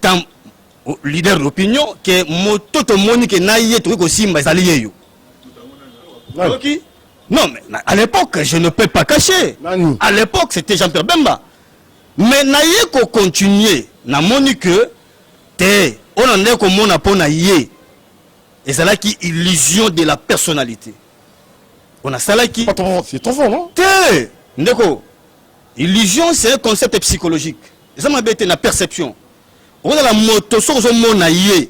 étant leader d'opinion, que Mototo Monique Naïe, tout que Simba est allié. Non, mais à l'époque, je ne peux pas cacher. À l'époque, c'était Jean-Pierre Bemba. Mais Naïe ko continuer, na Monique, on en est comme on a pour Naïe. Et c'est là qui illusion de la personnalité. On a ça là qui. C'est ton fond, non? Ndeko. Illusion, c'est un concept psychologique. Ça m'a bête na perception. On a la moto, sur le monde naïe.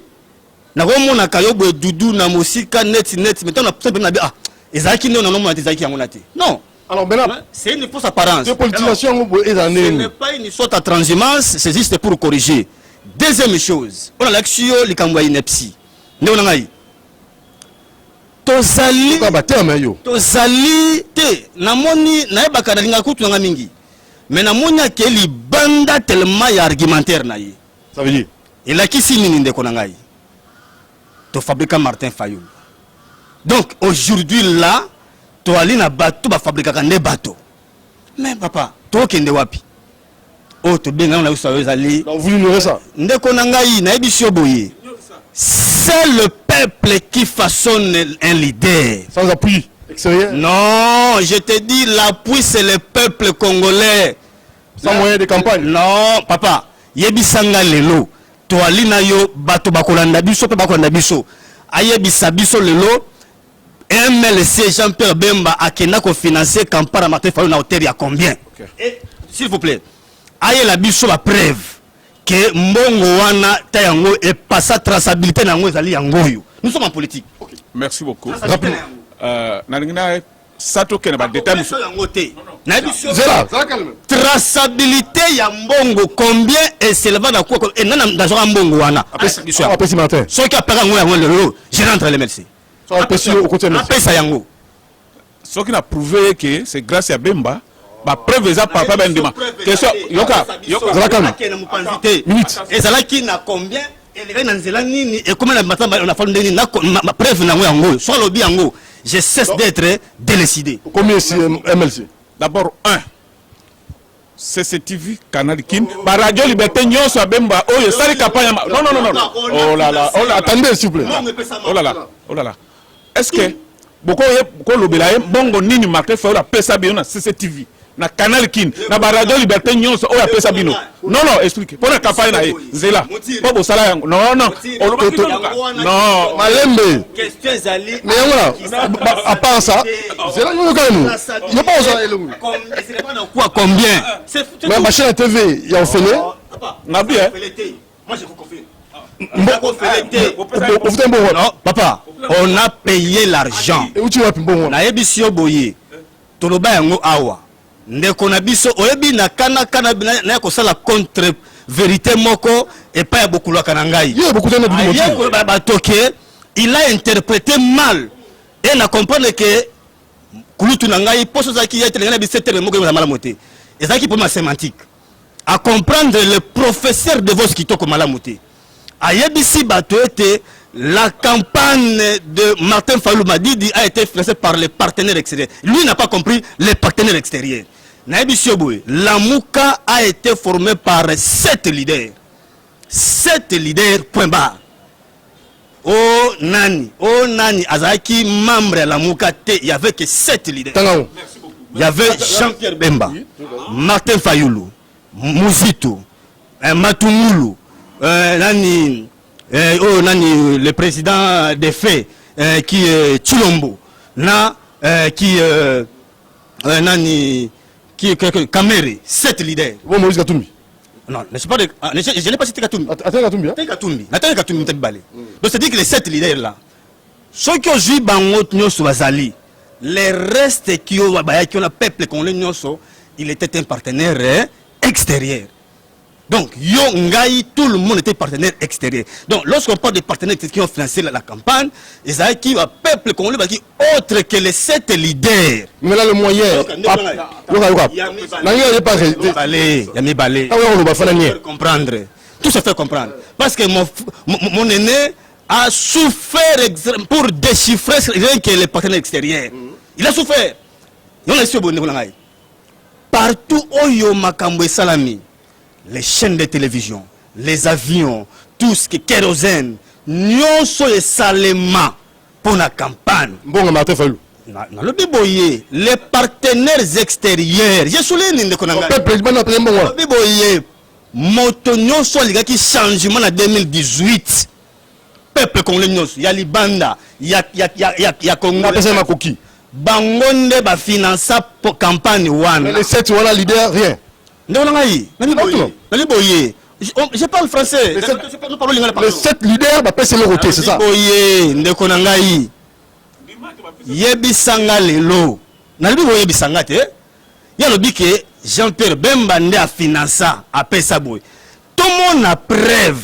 Na ko mona kayobo dudu na mosika net. Mais on a peut-être na ah. Ezaki non non ezaki yangonate. Non. Alors maintenant, c'est une fausse apparence. Ce n'est pas une sorte de transhumance, c'est juste pour corriger. Deuxième chose, on a l'action les kambwa inepsi. Ne on a Tozali te namoni na ebaka na kutu nga mingi. Mais namoni ke li banda tellement y argumentaire na ye. Ça veut dire et là qui signe ndeko na ngai. To fabriquer Martin Fayoul. Donc aujourd'hui là, to ali na bateau ba fabriquer ne bateau. Mais papa, to kende wapi? Oh to benga na usawe zali. Donc vous ignorez ça. Ndeko na ngai na ebisio boye. C'est le peuple qui façonne un leader. Sans appui extérieur? Non, je te dis, l'appui c'est le peuple congolais. Sans moyen de campagne? Non, papa. Yebisanga lelo. Toali na yo bato bakolanda biso pe bakolanda biso. Ayebisa biso lelo. MLC Jean-Pierre Bemba akena ko financer campagne Martin Fayoul na hauteur ya combien? Okay. Et s'il vous plaît, aye la biso la preuve. Que mbongo wana tayango et pas sa traçabilité nango ezali yangoyo. Nous sommes en politique. Okay. Merci beaucoup. Nalingina sato kena ba détail traçabilité ya mbongo combien et s'éleva na quoi et nana ndazora mbongo wana. Après ce matin. Ce qui a payé yango yango lelo, je rentre les merci. Ça va passer au côté de merci. Ça yango. Ce qui a prouvé que c'est grâce à Bemba. Ba preuve ça papa bendima question yoka minute et ça là qui n'a combien et les gens nzela nini et comment la matamba on a fait nini na preuve na yango soit lobby yango je cesse d'être décidé. Combien c'est MLC? D'abord CCTV Canal Kin ba radio liberté nyonso a Bemba oh sali campagne non oh là là attendez s'il vous plaît oh là là est-ce que beaucoup lobelaye bongo nini Martin Fayoul a pesa bien na CCTV na Canal Kin na ba radio liberté nyonso o ya pesa bino non explique pour la campagne na zela po bo sala yango non non malembe question zali mais voilà à part ça zela nous quand même il pas ça c'est pas dans quoi combien mais ma chaîne TV il y a fait na bien moi je vous confie non papa on a payé l'argent et où tu vas bon na ebisio boye toloba yango awa ndeko na biso oyebi na kana na ko sala contre vérité moko et pas beaucoup la kanangai il y a beaucoup de il a interprété mal et na comprendre que kulutu nangai poso za ki yete ngana bisetere moko za malamote et ça qui pour ma sémantique à comprendre le professeur de vos kitoko malamote ayebisi bato ete la campagne de Martin Fayoul Madidi a été financée par les partenaires extérieurs. Lui n'a pas compris les partenaires extérieurs. La Mouka a été formée par 7 leaders. 7 leaders, point barre. Oh Nani, Azaki, membre de la Mouka, il y avait que 7 leaders. Il y avait Jean-Pierre Bemba, Martin Fayoulou, Mouzito, Matoumulu, Nani. Le président des faits qui est Chilombo, qui Kamere, 7 leaders. Bon, Moïse Katumbi. Non, je n'ai pas cité Katumbi. Katumbi. Donc c'est dire que les 7 leaders là, ceux qui ont joué Bangot Nyoso Azali, les restes qui ont le peuple congolais Nyoso, il était un partenaire extérieur. Donc, tout le monde était partenaire extérieur. Donc, lorsqu'on parle de partenaires qui ont financé la campagne, ils ont qui va peuple congolais qui autre que les 7 leaders. Mais là, le moyen. Tout se fait comprendre. Parce que mon aîné a souffert pour déchiffrer rien que les partenaires extérieurs. Il a souffert. Partout où il y a Makambo et Salami, les chaînes de télévision, les avions, tout ce qui est kérosène, nyonso et salement pour la campagne. Bon, Martin Fayulu. Nalobi boye, les partenaires extérieurs, j'ai souligné ne konanga. Peuple, Nalobi boye, moto nyonso liga ki changement en 2018. Peuple congolais nyonso, ya libanda, ya Congo. Apesa makoki. Bangonde ba financer pour campagne wana. Les 7 voilà leader rien. Nalobi boye. Je parle français. Les 7 leaders bah pèse le côté, c'est ça. Boye, ndeko nangai. Yebisanga lelo. Nalobi boye yebisanga te. Ya lobi ke Jean-Pierre Bemba nde a financé a pesa boy. Tout le monde a preuve.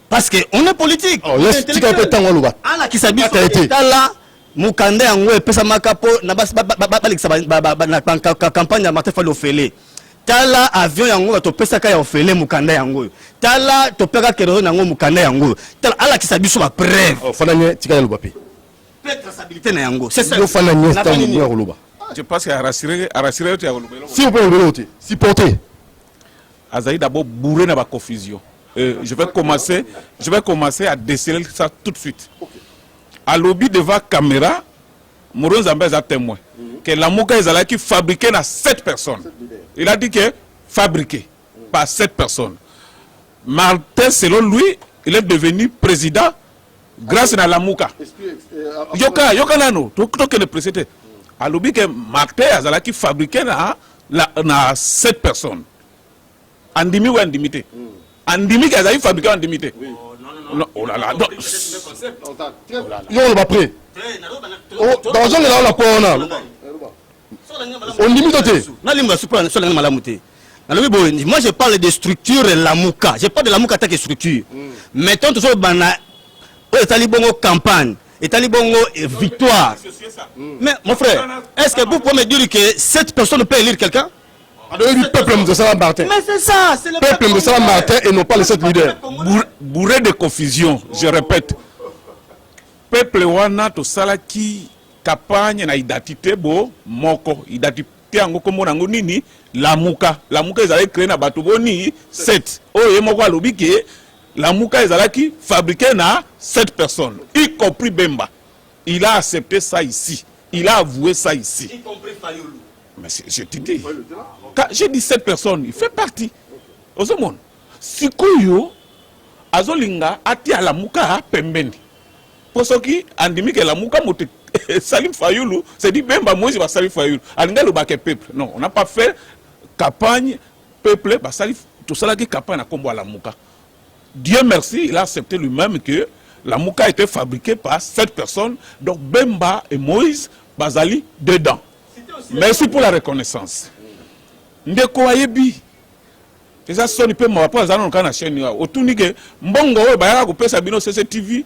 Parce que on est politique. Oh, yes, tu as temps loba. Ala ki sabi tala mukanda yango e pesa makapo na bas na campagne ya Martin Fayulu ofele. Tala avion yango to pesa ka ya ofele mukanda yango. Tala to peka kero nango mukanda yango. Tala ala ki sabi so ba preuve. Oh, fananye tika loba pe. Traçabilité na yango. C'est ça. Yo fananye sta mo loba. Je pense qu'il a rassuré tu as si on peut le côté, si porter. Azaï d'abord bourré dans la confusion. Je vais commencer à déceler ça tout de suite. À lobby devant caméra, Moron Zambé est témoin que la Mouka est qui fabriquait dans 7 personnes. Il a dit que fabriqué par 7 personnes. Martin, selon lui, il est devenu président grâce à la Mouka. Yoka nano, tout que le précédent. À lobby que Martin est qui fabriquait dans 7 personnes. Andimi ou indimité? Andimi qui a fabriqué andimité. Non, oh là là. Yo va prêt. Oh, dans zone là la corona. On limite te. Na limba supra so la malamute. Moi je parle de structure la Mouka. Je parle de la Mouka tant que structure. Mettons toujours bana etali bongo campagne, etali bongo victoire. Mais mon frère, est-ce que vous pouvez me dire que cette personne peut élire quelqu'un? Le peuple de Salam Martin. Mais c'est ça, c'est le peuple de Salam Martin et non pas les 7 leaders. Bourré de confusion, je répète. Peuple wana to salaki campagne na identité bo moko, identité ango komo nango nini la Mouka ezali créé na bato boni 7. Oye moko alobi ke la Mouka ezalaki fabriqué na 7 personnes, y compris Bemba. Il a accepté ça ici. Il a avoué ça ici. Y compris Fayulu. Mais je te dis, quand j'ai dit 7 personnes, il fait partie. Au monde, si Koyo, Azolinga, ati à la Mouka, pembeni. Pour ce qui, andimi que la Mouka mote Salim Fayulu, c'est dit Bemba Moïse va Salim Fayulu. Alinga le baké peuple. Non, on n'a pas fait campagne peuple, bah Salim, tout ça là qui campagne à combo à la Mouka. Dieu merci, il a accepté lui-même que la Mouka a été fabriquée par 7 personnes, donc Bemba et Moïse, Bazali, dedans. Merci pour la reconnaissance. Ndeko ayebi. Eza soni pe mwa pa zana nkana chaîne ya. Otuni ke mbongo we bayaka ko pesa bino CCTV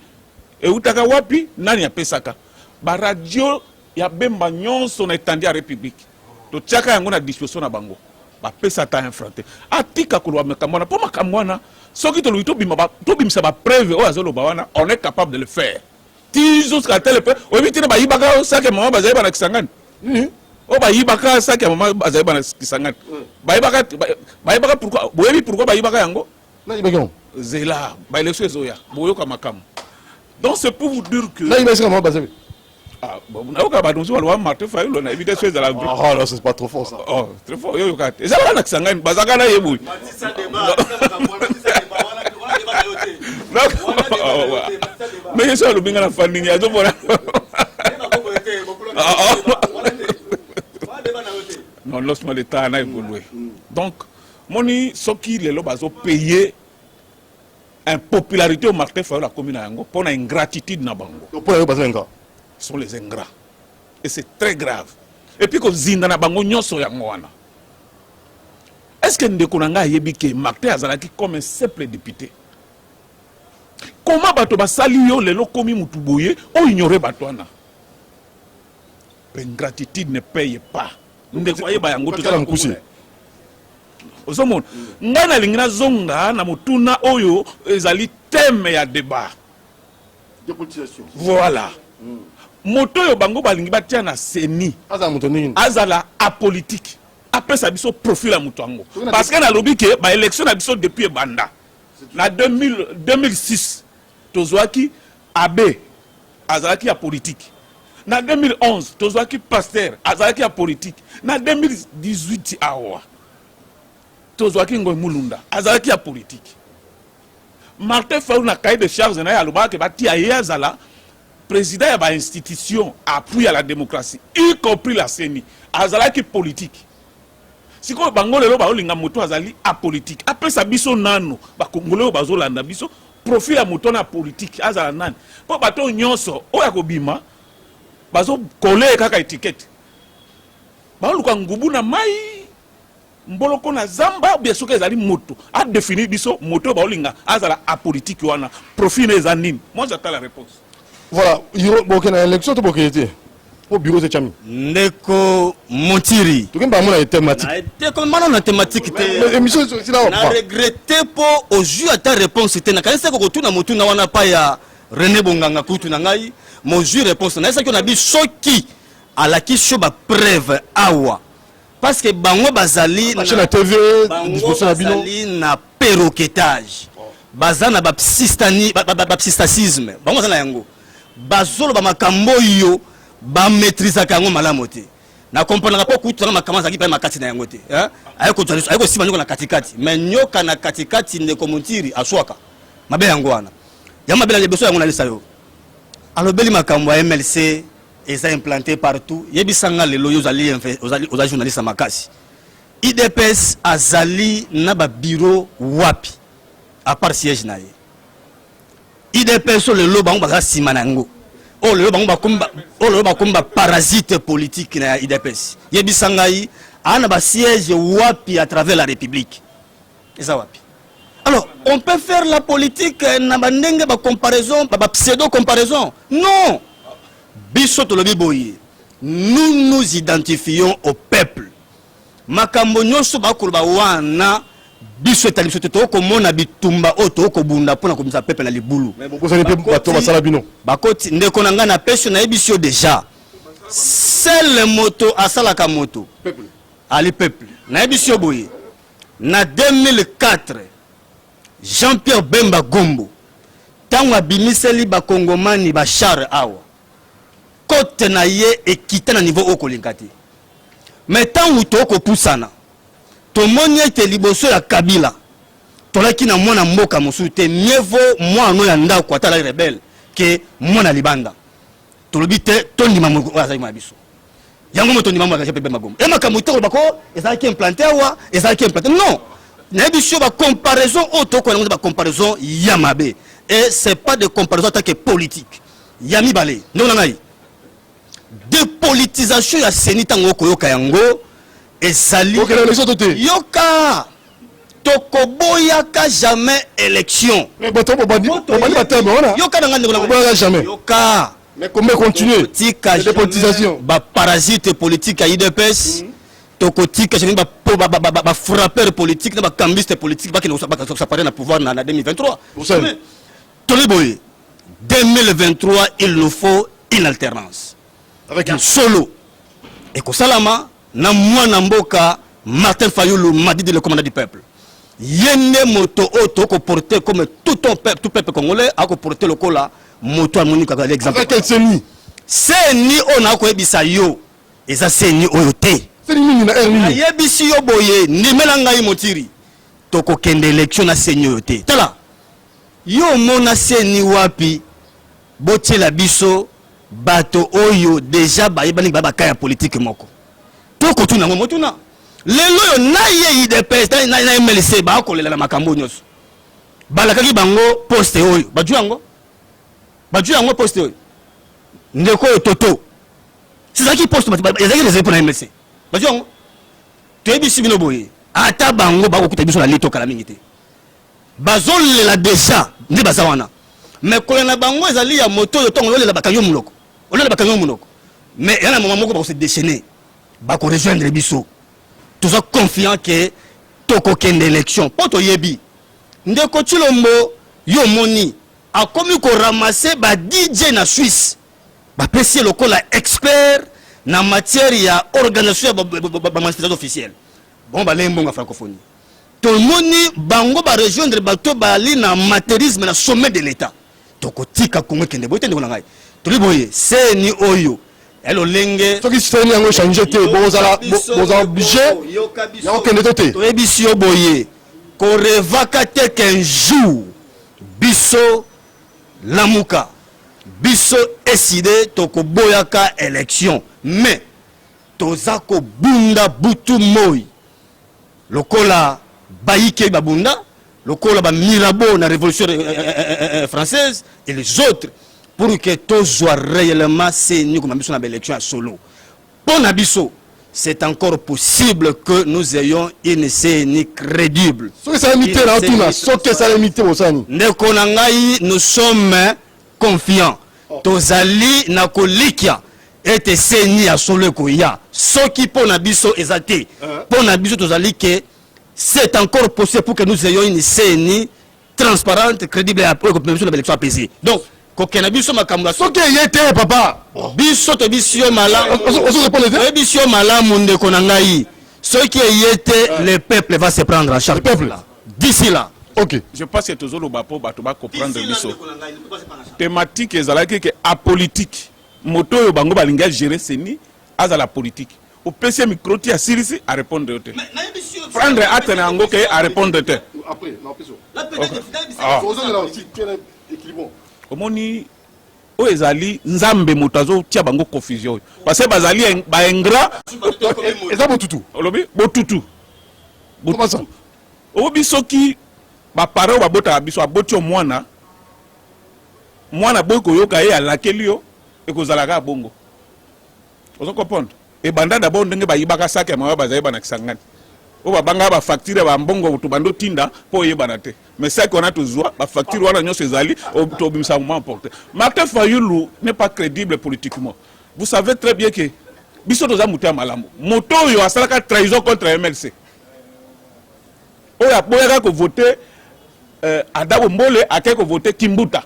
e utaka wapi nani ya pesaka. Ba radio ya Bemba nyonso na etandi ya République. To tiaka yango na disposition na bango. Ba pesa ta infranté. Atika ko makamwana po makamwana soki to luito bima ba to bimsa ba preuve o azolo bawana on est capable de le faire. Tizo ska tele pe o bitine ba yibaka o sake mama bazai bana kisangani. Oh bah yibaka ça qui a maman bazai bana kisangani. Ba yibaka pourquoi boyebi pourquoi ba yibaka yango? Na yibaka. Zela ba élection ezoya. Boyoka makam. Donc c'est pour vous dire que na yibaka maman bazai. Ah bon na oka ba donzo wa Martin Fayulu na éviter ces la. Oh là c'est pas trop fort ça. Oh très fort yo yoka. Eza bana kisangani bazaka na yebu. Mais ça le binga na fandingi azo bona. Non, lorsque l'État a évolué. Donc, moni soki les lobes ont payé une popularité au Martin Fayulu la commune Yango pour une ingratitude na bango. Ils sont les ingrats. Et c'est très grave. Et puis que zinda na bango nyonso yango wana. Est-ce que ndeko nanga yebi ke Martin azalaki comme un simple député? Comment bato basali yo lelo komi mutu boye o ignorer bato wana? L'ingratitude ne paye pas. Ndekwaye ba yango tozala kusi. Ozomon, ngana lingina zonga na mutuna oyo ezali thème ya débat. De politisation. Voilà. Moto yo bango balingi batia na seni. Azala apolitique. Après ça biso profil à mutango. Parce que na lobi ke ba élection na biso depuis banda. Na 2006, Tozwaki Abbé, Azalaki à politique. Na 2011, Tozwaki Pasteur, Azalaki à politique. Na 2018, Awa, Tozwaki Ngoy Mulunda, Azalaki à politique. Martin Fayoulou na cahier de charge na yaloba ke bati ayazala président ya ba institution appui à la démocratie, y compris la CENI, Azalaki politique. Si ko bangole lo ba olinga moto azali a politique. Après sa biso nano, ba kongolo ba zolanda biso profil ya moto na politique azala nani. Po bato nyonso oya ko bima bazo coller kaka étiquette. Ba luka ngubu na mai mboloko na zamba bien sûr que ezali moto a définir biso moto ba olinga azala a politique wana profil les anines. Moi j'attends la réponse. Voilà, yiro boke na élection to boke été au bureau de Chami. Ndeko Montiri. Tu pas mon thématique. Na comme manon na thématique te. Émission c'est là. Na regretté pour au jus à ta réponse te na kanisa ko tuna motu na wana pa ya René Bonganga kutu na ngai mon jus réponse na ça qu'on a dit soki à la qui shoba preuve awa. Parce que bango bazali na chaîne TV disposition na bino na perroquetage bazana ba psystacisme bango zana yango bazolo ba makambo yo ba maîtriser kango malamu te na comprendre pas kutu na makambo zaki pa makati na yango te hein ayeko siba nyoko na katikati mais nyoka na katikati ne komontiri aswaka mabe yango wana yama bela lebeso yango na lisa yo alobeli makambo ya MLC et ça implanté partout yebisanga lelo yo zali journaliste makasi IDPS azali na ba bureau wapi à part siège na ye IDPS lelo bango ba sima nango o lelo bango ba komba parasite politique na IDPS yebisanga yi ana ba siège wapi à travers la République et ça wapi. Alors on peut faire la politique na bandenge ba comparaison ba pseudo comparaison non. Nous nous identifions au peuple. Makambo nyonso bakoloba wana biso etali biso to ko mona bitumba oto ko bunda pona ko misa peuple na libulu. Mais beaucoup ça ne peut pas masala bino. Bakoti ndeko na nga na peso na ebisio déjà. Seul moto asalaka moto. Peuple. Ali peuple. Na ebisio boye. Na 2004 Jean-Pierre Bemba Gombo tango abimiseli ba kongomani ba char awa. Côte na ye ekita na niveau okolingati. Mais tant où toko pusana. To moni ete liboso ya Kabila. Tolaki na mwana mboka musute mieux vaut moi no ya ndako atala rebelle que mwana libanda. Tolobite tondima mo azali mabiso. Yango moto ndima mo akaje pe magom. E makambo to bako ezaki implanté wa ezaki implanté. Non. Na biso ba comparaison otoko na ba comparaison yamabe. Et c'est pas de comparaison tant que politique. Yami balé. Non nanaï. Dépolitisation ya senitango koyoka yango ezali yoka tokoboyaka jamais élection yoka nanga jamais yoka mais comment continuer dépolitisation ba parasite politique à IDPS tokotika jamais ba frappeur politique na ba cambiste politique ba qui ne s'apparaît na pouvoir na 2023 toliboye 2023 il nous faut une alternance avec un solo et Kosalama na mwana mboka Martin Fayoulou Madidi le commandant du peuple yende moto auto ko porter comme tout peuple congolais a ko porter le cola moto amonika ka l'exemple avec quel CENI CENI on a ko ebisa yo eza CENI oyote CENI ni na RNI yebisi yo boye ni melanga yi motiri to ko kende élection na CENI oyote tala yo mona CENI wapi botela biso bato oyo déjà bayebani ba kaya politique moko to ko tuna motuna lelo yo na ye IDPS na MLC ba ko lela makambo nyos balakaki bango poste oyo baju yango poste oyo ndeko toto c'est ça qui poste ezaki les pour na MLC baju yango to ebisi bino boye ata bango ba ko kuta na lito kala mingi te bazolela déjà ndi bazawana mais ko na bango ezali ya moto yo tongo lela bakanyo muloko olela bakanyo muloko mais yana moment moko ba se déchaîner ba ko rejoindre biso tout ça confiant que toko kende élection poto yebi ndeko Chilombo yo moni a komi ko ramasser ba DJ na Suisse ba pesi lokola expert na matière ya organisation ba manifestation officielle bon ba lembo nga francophonie tomoni bango ba rejoindre bato bali na matérialisme na sommet de l'état tokotika Congo kende boyete ndeko na ngai toli boye seni oyo elo lenge soki seni yango changer te bozala obligé yango kende to te toyebi yo boye korevaka te qu'un jour biso lamuka biso eside tokoboyaka élection mais toza kobunda butu moi lokola Baïke Babunda, lokola ba Mirabeau na révolution française et les autres pour que tout soit réellement saigné comme ambition na élection à solo. Pour Nabiso, c'est encore possible que nous ayons une CENI crédible. Soki ça limité là tout na, soki ça limité osani. Ndeko na ngai nous sommes confiants. Tozali na kolikia ete CENI à solo koya. Soki pour Nabiso ezate. Pour Nabiso tozali que c'est encore possible pour que nous ayons une CENI transparente, crédible et pour que nous l'élection apaisée. Donc, kokena biso makambo soki yete papa biso to biso mala on répond les biso mala monde konangai soki yete le peuple va se prendre en charge. Le peuple d'ici là. OK. Je pense que tozolo bapo bato ba comprendre biso. Thématique ezalaki que apolitique. Moto yo bango balinga gérer CENI azala politique. Au PC micro ti asirisi à répondre au te. Prendre acte na ngo ke à répondre te. Après, non, plus. La peut-être omoni o ezali nzambe motazo tia bango confusion parce que bazali ba ingrat eza botutu olobi botutu comment ça o bisoki ba parents ba bota biso abotio mwana boy ko yoka ye alakeli yo e ko zalaka bongo ozo comprendre e banda d'abord ndenge ba yibaka sake ma bazali bana kisangani o babanga ba facture ba mbongo to bando tinda po yebana te mais ça qu'on a toujours ba facture wana nyoso ezali to bimsa moment porté Martin Fayulu n'est pas crédible politiquement. Vous savez très bien que biso toza muta malamu moto yo asalaka trahison contre MLC o ya boyaka ko voter Adabo Mbole ake ko voter Kimbuta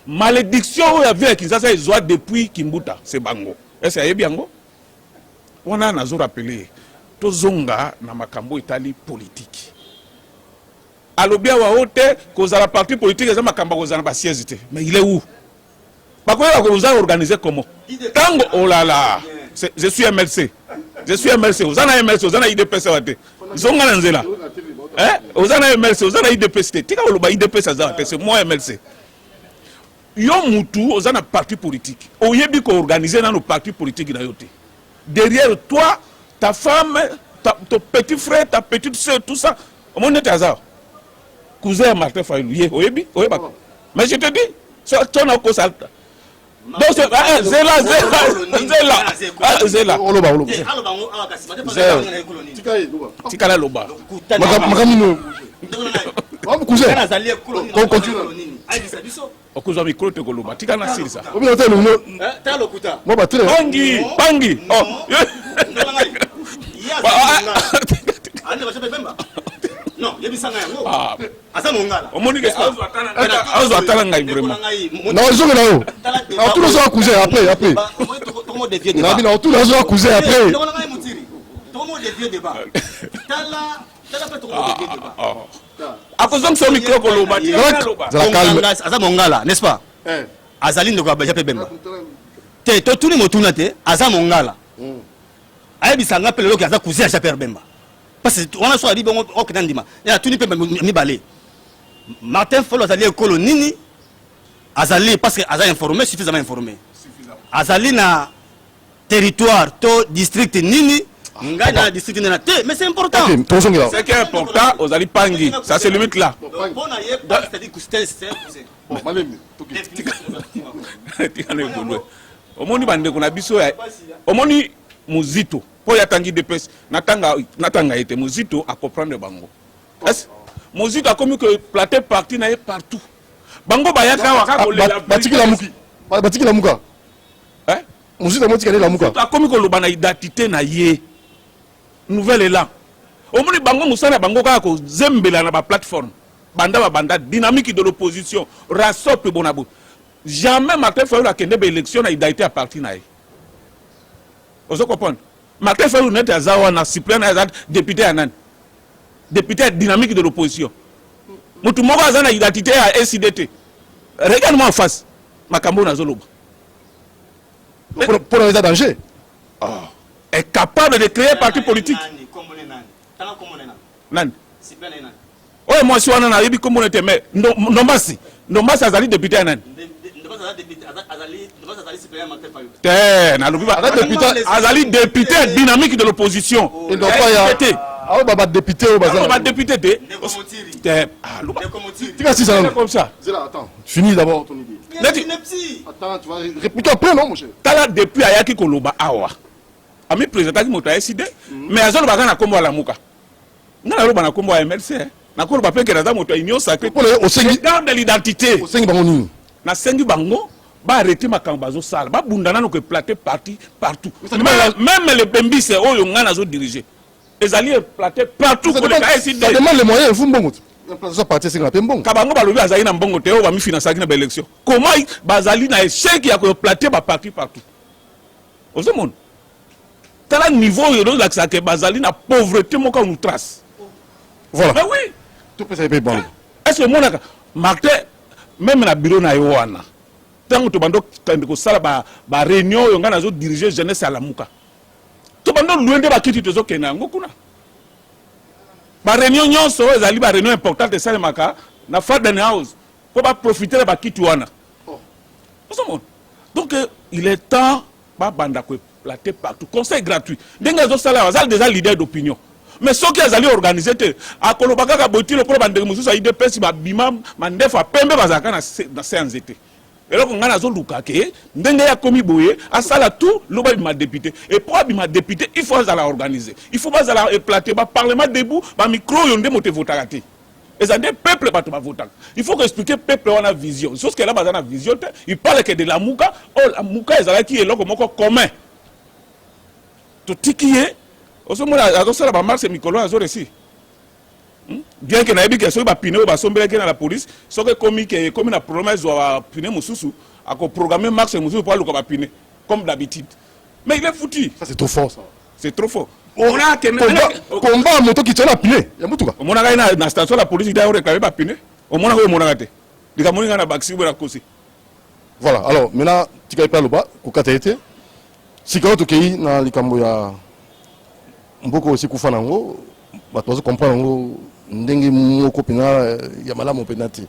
malédiction o ya vie Kinshasa ezwa depuis Kimbuta c'est bango est-ce ayebi yango wana nazo rappeler tozonga na makambo itali politique alobia wa hote cause la parti politique eza makambo kozana ba siège te mais il est où bakoya ko vous organiser comment tango oh là là je suis MLC ozana MLC ozana IDPS wate zonga na nzela ozana MLC ozana IDPS te tika oloba IDPS azate c'est moi MLC yo mutu ozana parti politique oyebi ko organiser na no parti politique na yote derrière toi ta femme, ton petit frère, ta petite soeur, tout ça, au monde est hasard. Cousin Martin Fayulu, oui, mais je te dis, tu n'as pas ça. Donc, c'est là. Tikala Loba. Okuzo mikro te koloba tika na siri sa obi hotel no ta lokuta mo ba tele bangi oh ande ba bemba non yebisanga yango asa mongala omoni ke azo atala ngai vraiment na ozonga na yo na tout ça cousin après tomo de vieux débat na bina tout ça cousin après tomo ngai mutiri tomo de vieux débat tala pe tomo de vieux débat akozong so micro koloba aza mongala n'est-ce pas azali ndoko ba jape bemba te to tuni motuna te aza mongala ayebisanga pe lelo ki aza cousin ya jape bemba parce que on a soit dit bon okenda ndima ya tuni pe mi balé Martin Fayulu azali ekolo nini azali parce que aza informé suffisamment informé azali na territoire to district nini ngai na district na te mais c'est important c'est qui est important aux ali pangi ça se limite là bon aye c'est-à-dire que c'est malemi tikane gondwe omoni bande kuna biso ya omoni muzito po ya tangi de pes natanga ete muzito a comprendre bango est muzito a comme que plater parti na partout bango bayaka waka bolela batikila muka muzito motika la muka a comme que lo bana identité na ye nouvelle élan omoni bango musana bango ka ko zembela na ba plateforme banda dynamique de l'opposition rasop bonabo jamais Martin Fayulu a kende ba élection na identité à parti na ye ozo comprendre Martin Fayulu net azawa na suppléant na député anan député dynamique de l'opposition. Moutoumoko a une identité à SIDT. Regarde-moi en face. Makambo Nazoloba. Pour un danger. Est capable de créer un parti politique. Nani. Oui, moi je suis en Arabe comme on était, mais Ndombasi azali député à Nani. Azali député dynamique de l'opposition. Il ne doit pas y avoir. Ah, bah, député au bazar. Bah, député de. Tu vas si ça comme ça. Attends, finis d'abord ton idée. Attends, tu vas répliquer après, non, mon cher? Tala depuis Ayaki Koloba Awa. Ami président qui m'a décidé, mais Azol Bagana Kombo à la Mouka. N'a pas na Kombo à MLC. Na Koloba Pen Kenada Moto Union Sacrée. Garde de l'identité. Au Sengi Bangoni. Na Sengi Bango. Ba arrêter ma cambazo sale ba bundana no que platé parti partout même les bembis c'est eux nga nazo diriger les alliés platé partout pour les KSD ça demande les moyens il faut mbongo ça parti c'est na pembongo kabango ba lobi azali na mbongo te o ba mi financer na élection comment bazali na échec ya ko platé ba parti partout au ce monde tala niveau yo donc ça que bazali na pauvreté mo ka nous trace voilà mais oui tout peut ça paye bon est-ce que mon marqué même na bureau na yo wana tant que bando ko sala ba réunion yo ngana zo diriger jeunesse à la Mouka to bando luende ba kiti to zo kena ngokuna ba réunion nyonso ezali ba réunion importante sala maka na Faden House pour ba profiter ba kiti wana donc il est temps ba banda ko plater partout conseil gratuit denga zo sala bazal déjà leader d'opinion mais ceux qui ont organisé à Kolobaka Botilo pour bande mususu a idée pesi ba bima mandefa pembe bazaka na séance été. Et là, on a un ndenge ya komi boye, à ça là tout, l'oba bima député. Et pour bima député, il faut la organiser. Il faut pas la éclater, ba parlement debout, ba micro yonde mote votarate. Et ça des peuples pas tout voter. Il faut expliquer peuple on a vision. Sauf que là bas na vision, il parle que de la Mouka, oh la Mouka ezala qui est là comme commun. Tout qui est au ce moment là, ça la ba marche mikolo azo réussi. Bien que naïbi que soit ba pine ou ba sombele que la police so que comme na promesse wa pine mususu a ko programmer max mususu pour le ba pine comme d'habitude mais il est foutu ça c'est trop fort ça c'est trop fort on a combat moto qui tient la pine ya mutuka on a na station la police d'ailleurs réclamer ba pine on mona ko mona gate dika moni na baxi bora kosi voilà alors maintenant tu peux pas le bas ko kataete sikayo to kei na likambo ya mboko aussi kufana ngo bato bazo comprendre ngo ndenge moko pena ya malamu penati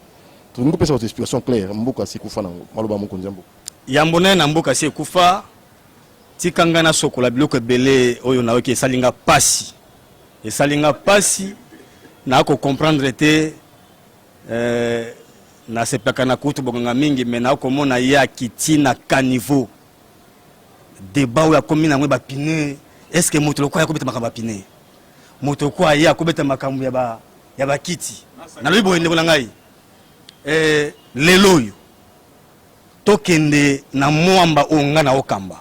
to ngo pesa explication claire mboka sikufa nango maloba moko nzambo yambona na mboka sikufa tikanga na sokola biloko belé oyo na oki salinga pasi na ko comprendre te na sepaka na kutu bonganga mingi mais na ko mona ya kitina caniveau débat ya komina ngwe ba pine est-ce que moto lokwa ya ko beta makamba pine moto kwa ya ko beta makambu ya ba kiti na lobo ndeko na ngai lelo yo tokende na mwamba onga na okamba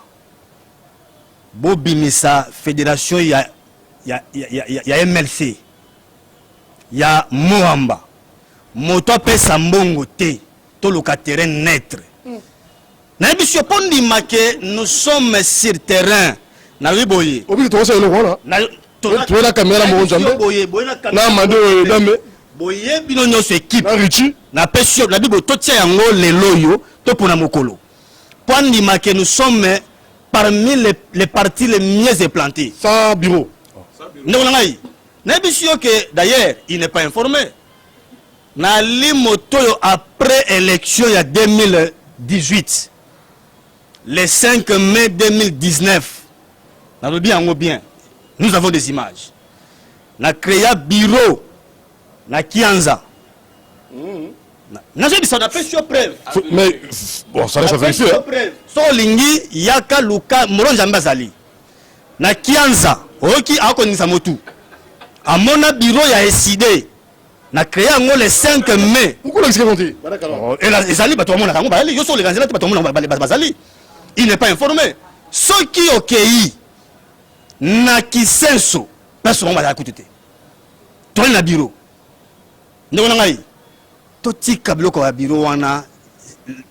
bobimisa fédération ya MLC ya mwamba moto pesa mbongo te to loka terrain naître na biso pondi make nous sommes sur terrain na liboye obi to so eloko na tu es la caméra mo nzambe na mando dambe boye bino nyonso équipe na richi na pesio na bibo to tia yango lelo yo to pona mokolo pondi make nous sommes parmi les partis les mieux implantés sans bureau ngai na biso que d'ailleurs il n'est pas informé na limoto yo après élection ya 2018 le 5 mai 2019 na lobi yango bien nous avons des images na créé bureau na Kianza na je bisa na pesio preuve mais bon ça reste à vérifier so lingi yaka luka moronja mbazali na Kianza oki akonisa motu amona bureau ya SID na créé yango le 5 mai pourquoi l'expliquer et la ezali bato mona kango bazali yo so le ganzela bato mona bazali il n'est pas informé ceux qui okei na kisenso personne va écouter toi na bureau ndeko ngai to tika biloko ya bureau wana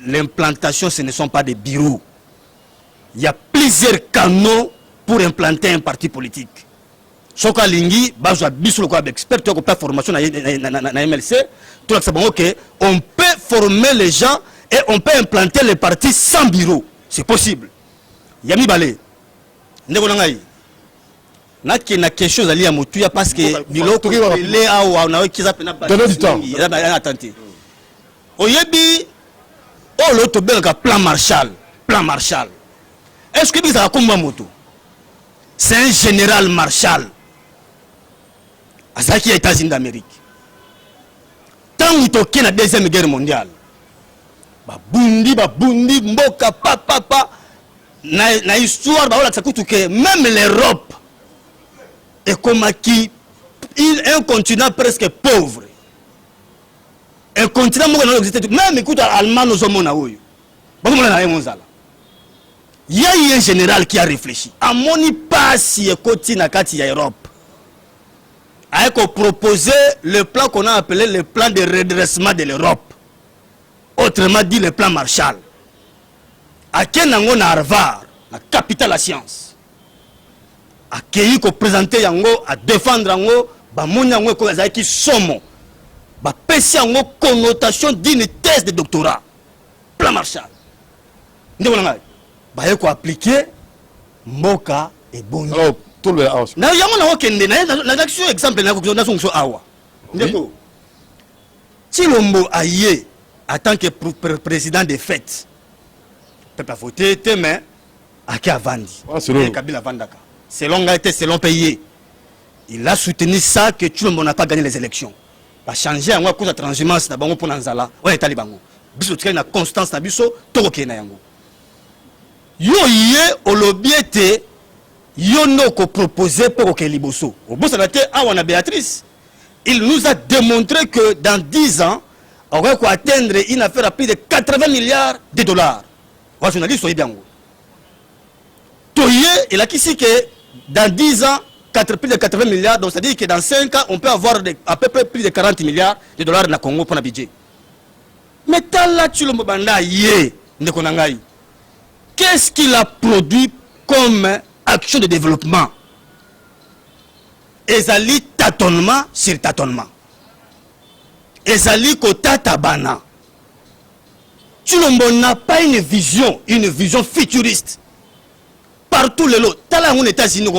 l'implantation ce ne sont pas des bureaux il y a plusieurs canaux pour implanter un parti politique soka lingi bazwa biso ko expert ko pas formation na MLC tout ça bon OK on peut former les gens et on peut implanter les partis sans bureau c'est possible yami balé ndeko ngai na quelque chose ali ya motuya parce que biloko les awa na kiza pena ba attendez oyebi oh l'autre belga plan Marshall est-ce que bizarre comme moto c'est un général Marshall azaki ya États-Unis d'Amérique tant où toké na deuxième guerre mondiale babundi mboka papa na histoire ba ola tsakutu que même l'Europe est comme qui un continent presque pauvre un continent même écoute allemand aux hommes na oyo bakomona na monzala il y a un général qui a réfléchi à moni passe ekoti na kati ya Europe a proposé le plan qu'on a appelé le plan de redressement de l'Europe, autrement dit le plan Marshall. À Kenango na Harvard, la capitale de la science. À Kéi ko présenter yango, à défendre yango, ba moni yango ko azaki somo. Ba pesi yango connotation d'une thèse de doctorat. Plan Marshall. Ndeko nanga. Ba yeko appliquer mboka et bongo. Tout le house. Na yango na okende na action exemple na ko na songo awa. Ndeko. Chilombo aye en tant que président des fêtes. Peuple a voté mais à Vandi. Kabila Vandaka. Selon Gaëté, selon payé. Il a soutenu ça que Chilombo n'a pas gagné les élections. Va changer en cause de transhumance na bango pour Nanzala. Ouais talibango. Biso tika na constance na biso to ko na yango. Yo yé olobiete yo no ko proposé pour que liboso. Au bout ça été awana Béatrice. Il nous a démontré que dans 10 ans on va atteindre une affaire à plus de 80 milliards de dollars. Les journalistes sont bien. Toye, il a dit que dans 10 ans, plus de 80 milliards, donc c'est-à-dire que dans 5 ans, on peut avoir à peu près plus de 40 milliards de dollars dans le Congo pour le budget. Mais là, tu le mobanda yé, qu'est-ce qu'il a produit comme action de développement? Ezali tâtonnement sur tâtonnement. Ezali kota tabana. Chilombo n'a pas une vision futuriste. Partout les lots. Tala aux États-Unis,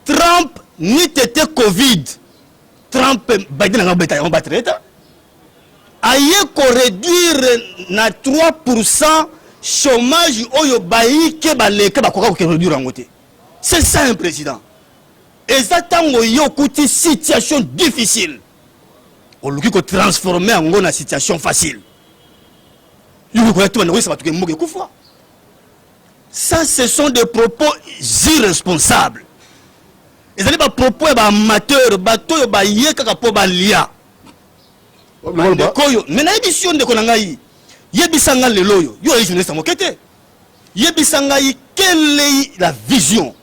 Trump ni tété Covid. Trump Biden n'a pas en battre. Aïe ko réduire na 3% chômage oyo bayi ke baleka bakoka ko réduire en côté. C'est ça un président. Exactement yo kuti situation difficile. Au lieu de transformer en situation facile. Ça, ce sont des propos irresponsables. Et ça, des propos amateurs, bateau, lia. Mais la édition de Konangaï, Yebisanga le loyo, yo est jeunesse mokete. Yebisanga, quelle est la vision?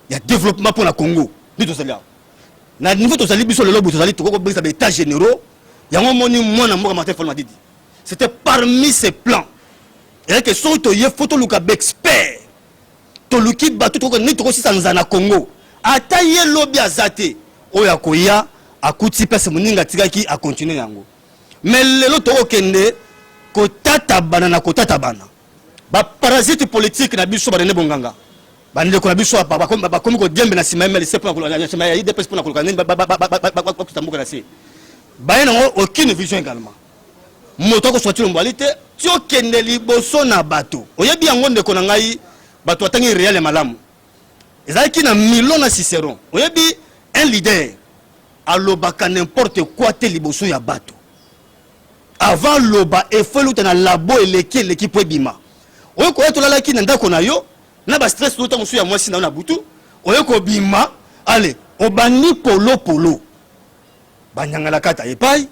Il y a développement pour le Congo. Na niveau de sali biso le lobo sali to ko besa états généraux ya moni mona mboka matin folma didi c'était parmi ces plans et que so to ye photo luka expert to luki batu to ko ni to ko sisanza na Congo ata ye lobi azate oya koya akuti pese muninga tikaki a continuer yango mais lelo to okende ko tata bana na ko tata bana ba parasite politique na biso ba ne bonganga bande ko biso ba komi ko dembe na sima MLC pour la sima ya IDPS pour la kolokani ba kutambuka na se ba ina aucune vision également moto ko sortir mbalite tio kende liboso na bato oyebi yango ndeko na ngai bato atangi réel malamu ezaki na Milo na Cicéron oyebi un leader alobaka n'importe quoi te liboso ya bato avant loba efelu na labo eleki l'équipe ebima oyo ko to lalaki na ndako na yo na ba stress tout temps ya mwasi na butu oyeko bima allez obani polo banyangala kata epai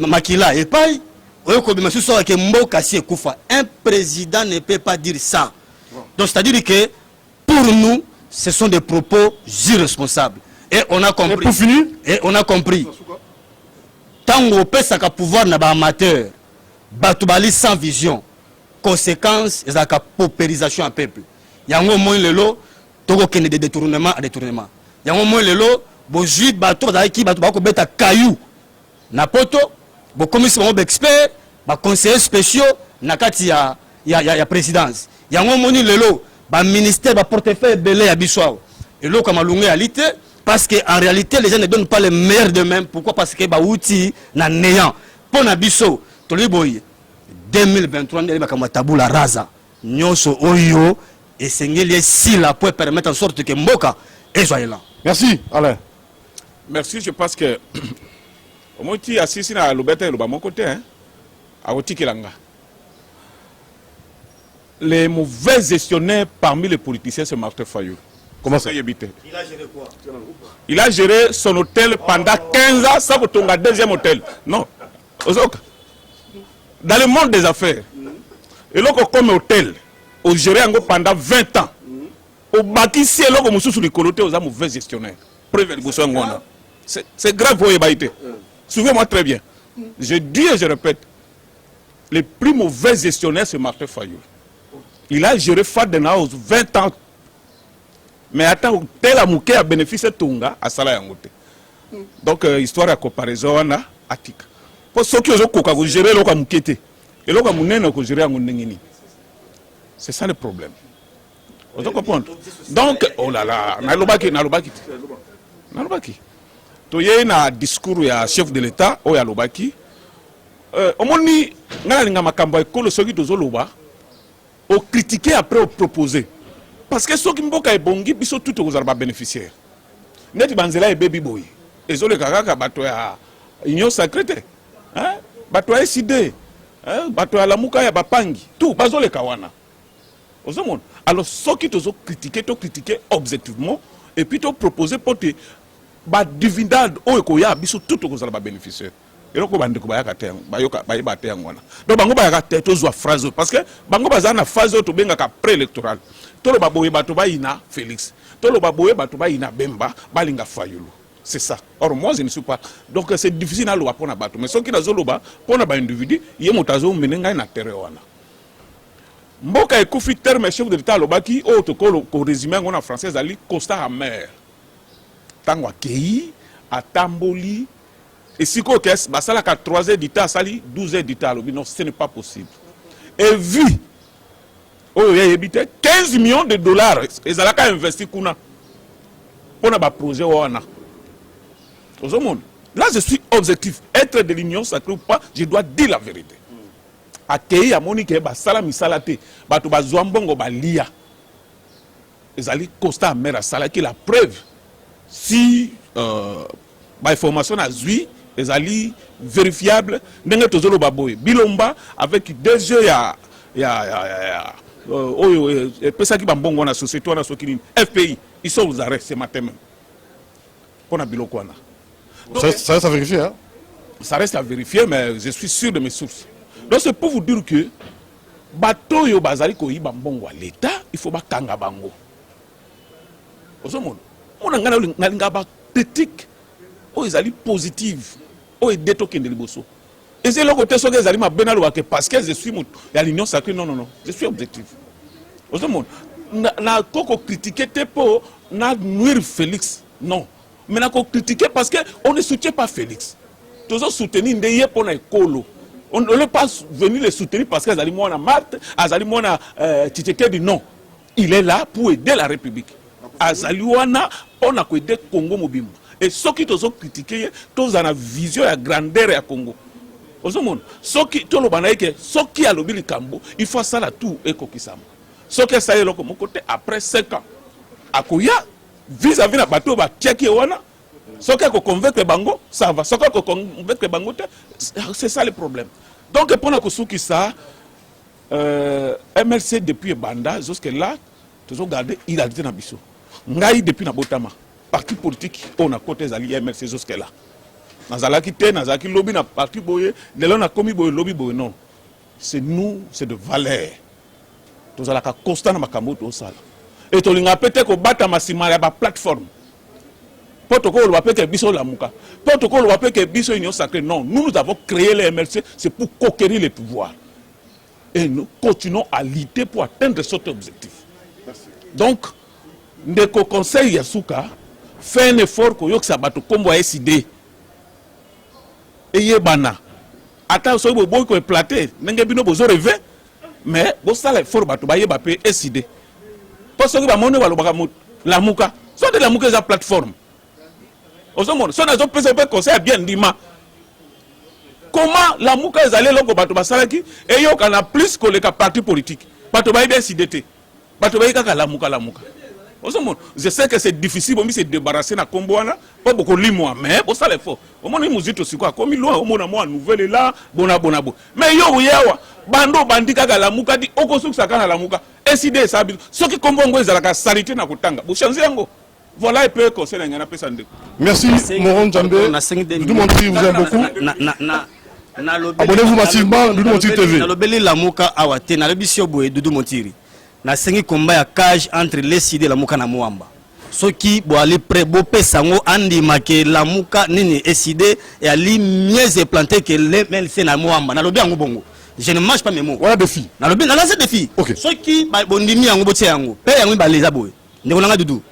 makila epai oyeko bima suso ke mboka si ekufa. Un président ne peut pas dire ça. Donc c'est à dire que pour nous ce sont des propos irresponsables et on a compris. Et pour finir, et on a compris tango pesa ka pouvoir na ba amateur batubali sans vision. Conséquence et la paupérisation à peuple. Yango moy lelo tokokende de détournement à détournement. Yango moi lelo bozui bato bazaki bato bakobeta caillou na poto bokomisi bango expert baconseillers spéciaux na kati ya présidence. Yango moni lelo ba ministère ba portefeuille belé ya biso eloko kama lungu ya lite parce que en réalité les gens ne donnent pas le meilleur d'eux-mêmes. Pourquoi? Parce que ba outil na néant pour na biso toliboye 2023 ndeli bakama tabula rasa nyonso oyo et sengeli si la peut permettre en sorte que mboka soit là. Merci, Alain. Merci, je pense que au moins tu assis na lobeta et mon côté hein à Otikelanga. Les mauvais gestionnaires parmi les politiciens c'est Martin Fayou. Comment ça? Il a géré quoi? Il a géré son hôtel pendant 15 ans sans que un deuxième hôtel. Non. Dans le monde des affaires, et là comme hôtel, au géré pendant 20 ans. Au bâti si et là comme sous les colotés aux mauvais gestionnaires. C'est grave pour les baïtés. Souvenez-moi très bien. Je dis et je répète, les plus mauvais gestionnaires c'est Martin Fayou. Il a géré Fadena aux 20 ans. Mais attends, tel amouké a bénéficié de Tonga à Salayangote. Donc, histoire à comparaison, on a Atik. Pour ceux qui ont géré le Kamukete, et le Kamunen a géré à Mundengini. C'est ça le problème. Vous comprenez? Donc, oh là là, Nalobaki. Tu y a un discours à chef de l'État, ou à Lobaki. Au moment où on a makambo école, ceux qui ont Zoloba, ont critiqué après, ont proposé. Parce que ceux qui ont été bongi, ils sont tous aux bénéficiaires. Net Banzela et Baby Boy. Et les Kaka, Batoya, Union Sacrée, Batoya SID, Batoya Lamouka et Bapangi, tout, Bazo les Kawana. Alors, ceux qui ont critiqué objectivement, et puis ont proposé pour te dividende, ils sont tous aux bénéficiaires. Et donc, donc bango ba tête aux phrases parce que bango baza na phase to benga ka pré-électoral to lo baboye bato ba ina Félix to lo baboye bato ba ina Bemba balinga Fayulu, c'est ça. Or moi je ne suis pas, donc c'est difficile à lo pour na bato, mais ceux qui na zoloba pour na ba individu ye motazo menenga na terre wana mboka ekufi terme chef de l'état lobaki o to ko résumé en français ali constat amer tango akei atamboli. Et si vous avez 3 heures d'état, 12 heures d'état, non, ce n'est pas possible. Et vu, il y a 15 millions de dollars, ils ont investi pour un projet. Là, je suis objectif. Être de l'union sacrée ou pas, je dois dire la vérité. Accueillir à Monique, Salam Salate, Batouba Zouambongo, Balia. Ils ont constat à Mera Salaki, la preuve. Si l'information a zui, les alliés vérifiables, Bilomba avec 2 yeux, FPI, ils sont aux arrêts ce matin même. Pour Bilokwana. Ça reste à vérifier, hein? Ça reste à vérifier, mais je suis sûr de mes sources. Donc c'est pour vous dire que bateau yo bazali ko yiba mbongo l'État, il faut ba kanga bango. On a ngana critique, ils allaient positive. Oh, et détoquer de liboso. Et c'est le côté sur les aliments parce que je suis à l'union sacrée. Non, je suis objectif. Au monde, n'a pas critiqué pour nuire Félix. Non. Mais n'a pas critiqué parce qu'on ne soutient pas Félix. Tous les soutenir des pour les colo. On ne peut pas venir les soutenir parce qu'ils allaient moi à Marthe, ils allaient moi à Titeke du non. Il est là pour aider la République. Azalouana, on a aidé Congo Mobimba. Et ceux qui ont critiqué, tous ont la vision et la grandeur à Congo. Ceux qui ont le Cambo, il faut ça là tout et Kokisama. Ceux qui ont ça là comme côté après 5 ans. Akoya, vis-à-vis de bateau, ceux qui ont convaincre Bango, ça va. Ceux qui ont convaincre Bango, c'est ça le problème. Donc, pour nous, ça, MLC depuis Banda, jusqu'à là, tous ont gardé, il a dit dans Bissau. Ngaï depuis Nabotama. Parti politique, on a côté alliés MLC jusqu'à là. Nazalaki te, Nazalaki lobby na parti boye, de là on a commis boye lobby boye non. C'est nous, c'est de valeur. Tous alaka constant na makambo to sala. Et to linga pété ko bata masima ya ba plateforme. Protocole va que biso la muka. Protocole va que biso union sacrée non. Nous avons créé les MLC, c'est pour conquérir les pouvoirs. Et nous continuons à lutter pour atteindre cet objectif. Donc ndeko conseil ya suka fait un effort ko yoksa bato kombo SID eyebana ata so boy ko éclater ndenge bino bozo rêver mais bo sala effort bato bayeba pe SID parce que ba mone balobaka lamuka so de lamuka za plateforme osomona so nazo pesa pe conseil bien ndima comment lamuka ezali longo bato basalaki eyoka na plus que le parti politique bato bayebi SID te bato bayi kaka lamuka je sais que c'est difficile pour se débarrasser na komboana pas beaucoup limwa mais pour ça les faux au moins muzito siko comme loin au moins moi nouvelle là bona mais yo yawa bando bandika kaka lamuka di okosuka kana lamuka SID ça ce qui kombongo ezalaka salité na kutanga bo changer yango voilà un peu conseil ngana pesa ndeko. Merci Moron Djambé. Doudou Montiri vous aime beaucoup. Abonnez-vous massivement Doudou Montiri TV. Na lobeli lamuka awate na lebisio boye Doudou Montiri. Na sengi combat ya cage entre les SID et la muka na Mwamba. Soki bo ali pré bo pesango andi make la muka nini SID et ali mieux planté que les MLC na Mwamba. Na lobi yango bongo. Je ne mange pas mes mots. Voilà défi. Na lobi na lancer défi. Okay. Soki ba bondimi yango botie yango. Pe yango ba leza boye. Ndeko nanga Doudou.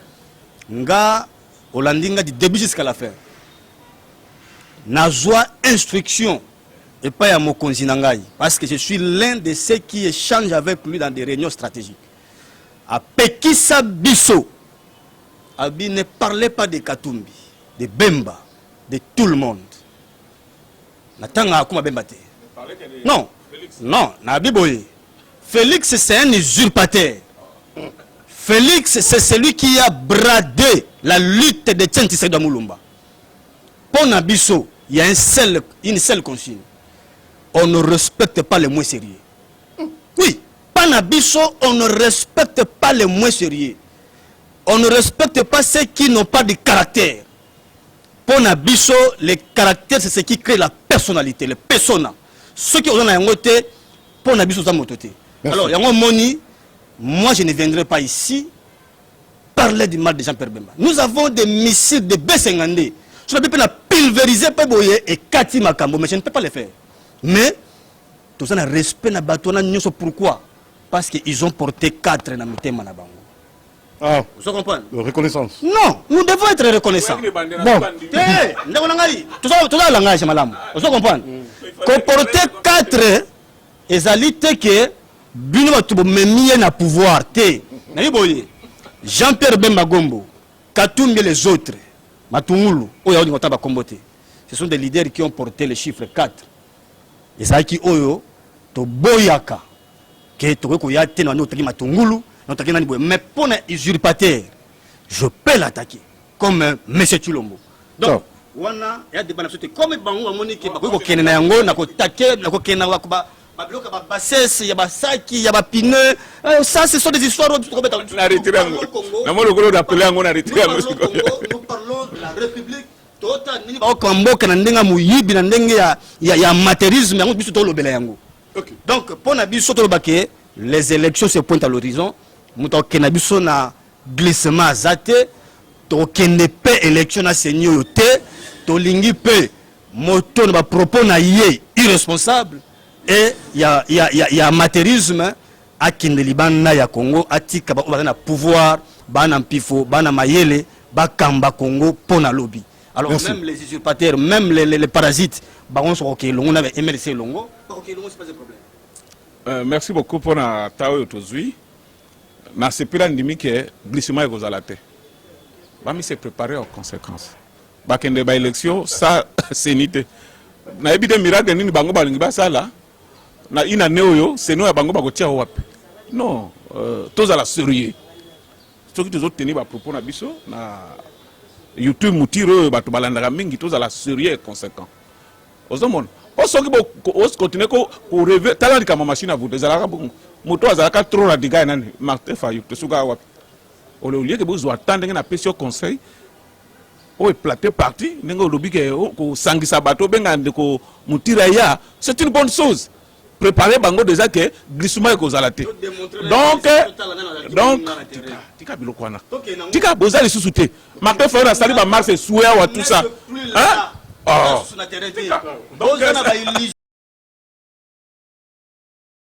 Nga Olandinga du début jusqu'à la fin. Na joie instruction. Et pas à mon Nangai, parce que je suis l'un de ceux qui échangent avec lui dans des réunions stratégiques. À Pekissa Bisso, Abi ne parlait pas de Katumbi, de Bemba, de tout le monde. Natanga Akuma Bembate. Non, non, Nabi Boye. Félix, c'est un usurpateur. Félix, c'est celui qui a bradé la lutte de Tchentisek de Moulumba. Pour Nabiso, il y a une seule consigne. On ne respecte pas les moins sérieux. Oui, Panabiso, on ne respecte pas les moins sérieux. On ne respecte pas ceux qui n'ont pas de caractère. Panabiso, les caractères, c'est ce qui crée la personnalité, les personas. Ceux qui ont un côté, Panabiso, ça m'a toté. Alors, il y a un moni, moi je ne viendrai pas ici parler du mal de Jean-Pierre Bemba. Nous avons des missiles de B-52. Je ne peux pas pulvériser Peboye et Kati Makambo, mais je ne peux pas les faire. Mais, tout ça, le respect na batona nyoso pourquoi? Parce qu'ils ont porté 4 na mitema na bango. Ah, vous comprenez? Reconnaissance. Non, nous devons être reconnaissants. Bon, tout ça, langage, madame. Vous comprenez? Qu'on porte 4 ezalité que bino batubo memie na pouvoir te. Na boye. Jean-Pierre Bemba Gombo, Katumbi et les autres, Matungulu, Oya Odingotaba Kombote. Ce sont des leaders qui ont porté le chiffre 4. Et ça qui oyo to boyaka que to ko yate na notre matungulu notre nani boy mais pour un usurpateur je peux l'attaquer comme monsieur Chulombo donc wana ya de bana sote comme bango monique ba ko kenena yango na ko taquer na ko kenena wa ba bloquer ba bassesse ya ba saki ya ba pneu ça ce sont des histoires où tu te mettre na retirer na mo lokolo d'appeler yango na retirer nous parlons de la République. Tota nini ba okamboka na ndenga muyibi na ndenge ya matérialisme yango biso to lobela yango. Donc pour na biso to lobake les élections se pointent à l'horizon. Muto kena biso na glissement zate to kende pe élection na senyo te to lingi pe moto na ba propos na yé irresponsable et ya matérialisme a kende libana ya Congo atika ba na pouvoir bana mpifo bana mayele ba kamba Congo pona lobby. Alors merci. Même les usurpateurs, même les parasites, on a MLC Longo, c'est pas un problème. Merci beaucoup pour la taille aujourd'hui. Na sepira ndimi que glissement est gozalate. Bami se préparer aux conséquences. Bakende ba élection ça c'est nité. Na ebide miracle nini bango balingi ba sala. Na ina neoyo c'est nous ya bango bakotia wapi. Non, tous à la sérieux. Ceux qui ont tenu ba propos na biso na YouTube mutiro bato balandaka mingi tous à la sérieux et conséquent. Ozomon, osoki bo continuer ko rêver talent kama machine à vous ezalaka bongo. Moto azalaka trop radical nani Martin Fayou te suka wapi. Ole lieu que vous attendre na pesi conseil. O éclater parti nengo lobi ke ko sangisa bato benga ndeko mutira ya, c'est une bonne chose. Préparer bango déjà que glissement est causalité. Donc tika biloko wana. Tika bozali susute. Martin Fayou na sali ba marche souya wa tout ça. Hein? Oh.